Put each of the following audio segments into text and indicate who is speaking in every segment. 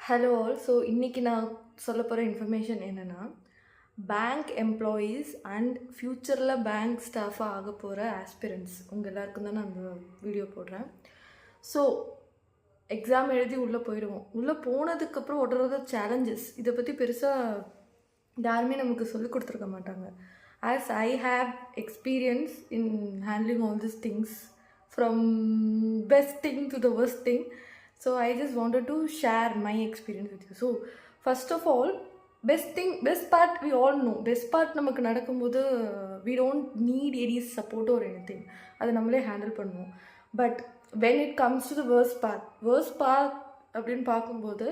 Speaker 1: Hello all. So இன்றைக்கி நான் சொல்ல போகிற இன்ஃபர்மேஷன் என்னென்னா, பேங்க் எம்ப்ளாயீஸ் அண்ட் ஃப்யூச்சரில் பேங்க் ஸ்டாஃபாக ஆக போகிற ஆஸ்பிரண்ட்ஸ் உங்கள் எல்லாருக்கும் தான் நான் அந்த வீடியோ போடுறேன். ஸோ எக்ஸாம் எழுதி உள்ளே போயிடுவோம். உள்ளே போனதுக்கப்புறம் ஒடுறத சேலஞ்சஸ் இதை பற்றி பெருசாக யாருமே நமக்கு சொல்லிக் கொடுத்துருக்க மாட்டாங்க. As I have experience in handling all this things from best thing to the worst thing. So I just wanted to share my experience with you. So first of all, best part we all know. Best part நமக்கு நடக்கும்போது we don't need any support or anything. அதை நம்மளே handle பண்ணுவோம். But when it comes to the worst part அப்படின்னு பார்க்கும்போது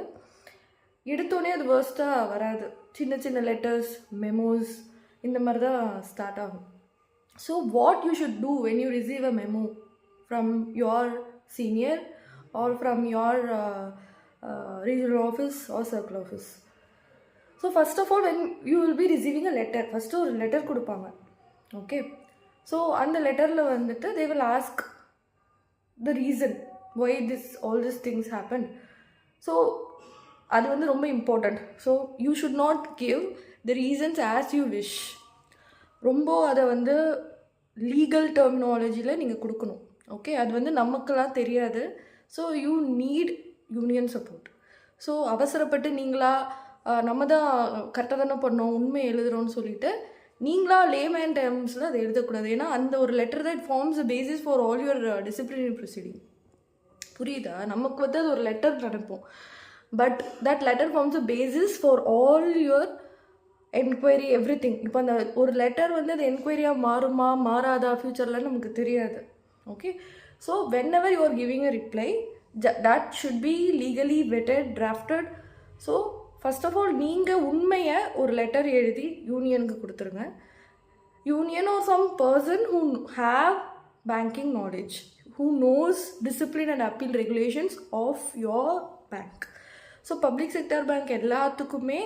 Speaker 1: எடுத்தோடனே அது வேர்ஸ்ட்டாக வராது. சின்ன சின்ன லெட்டர்ஸ், மெமோஸ் இந்த மாதிரி தான் ஸ்டார்ட் ஆகும். So what you should do when you receive a memo from your senior or from your regional office or circle office. So first of all, when you will be receiving a letter, first ஒரு letter கொடுப்பாங்க. Okay, so அந்த letterல வந்துட்டு they will ask the reason why all these things happen. So அது வந்து ரொம்ப important. So you should not give the reasons as you wish. ரொம்ப அதை வந்து லீகல் டெர்மினாலஜியில் நீங்கள் கொடுக்கணும். ஓகே, அது வந்து நமக்கெல்லாம் தெரியாது. So you need union support. So அவசரப்பட்டு நீங்களா நம்ம தான் கரெக்டாக தானே பண்ணோம், உண்மை எழுதுகிறோன்னு சொல்லிட்டு நீங்களா லேமேன் டேர்ம்ஸில் அதை எழுதக்கூடாது. ஏன்னா அந்த ஒரு லெட்டர் தான் it forms a basis for all your disciplinary proceeding. புரியுதா? நமக்கு வந்து அது ஒரு லெட்டர் நினைப்போம், but that letter forms a basis for all your enquiry everything. இப்போ அந்த ஒரு லெட்டர் வந்து அது என்கொயரியாக மாறுமா மாறாதா ஃப்யூச்சரில் நமக்கு தெரியாது. Okay, so whenever you are giving a reply, that should be legally vetted, drafted. So first of all, நீங்கள் உண்மையை ஒரு லெட்டர் எழுதி யூனியனுக்கு கொடுத்துருங்க. Union or some person who have banking knowledge, who knows discipline and appeal regulations of your bank. So public sector bank எல்லாத்துக்குமே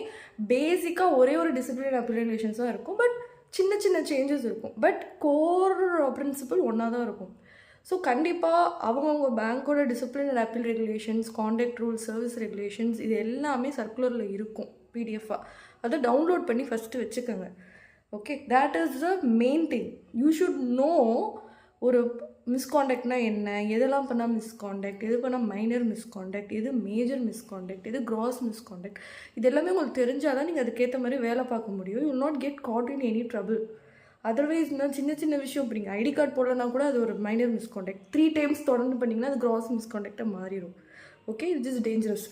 Speaker 1: பேசிக்காக ஒரே ஒரு discipline appeal regulations தான் இருக்கும். பட் சின்ன சின்ன சேஞ்சஸ் இருக்கும், பட் கோர் பிரின்சிபல் ஒன்றா தான் இருக்கும். ஸோ கண்டிப்பாக அவங்கவுங்க பேங்க்கோட discipline and appeal regulations, contact rules, service regulations இது எல்லாமே சர்க்குலரில் இருக்கும் பிடிஎஃபாக. அதை டவுன்லோட் பண்ணி ஃபஸ்ட்டு வச்சுக்கோங்க. Okay, that is the main thing. You should know ஒரு மிஸ்காண்டக்ட்னா என்ன, எதெல்லாம் பண்ணால் மிஸ்காண்டக்ட், எது பண்ணால் மைனர் மிஸ்காண்டக்ட், எது மேஜர் மிஸ்காண்டக்ட், எது கிராஸ் மிஸ்காண்டக்ட், இது எல்லாமே உங்களுக்கு தெரிஞ்சால் தான் நீங்கள் அதுக்கேற்ற மாதிரி வேலை பார்க்க முடியும். You will not get caught in any trouble. Otherwise நான் சின்ன சின்ன விஷயம் இப்போ நீங்கள் ஐடி கார்டு போடலன்னா கூட அது ஒரு மைனர் மிஸ்காண்டக்ட். 3 times தொடர்ந்து பண்ணிங்கன்னா அது கிராஸ் மிஸ்காண்டக்டாக மாறிடும். Okay, it is dangerous.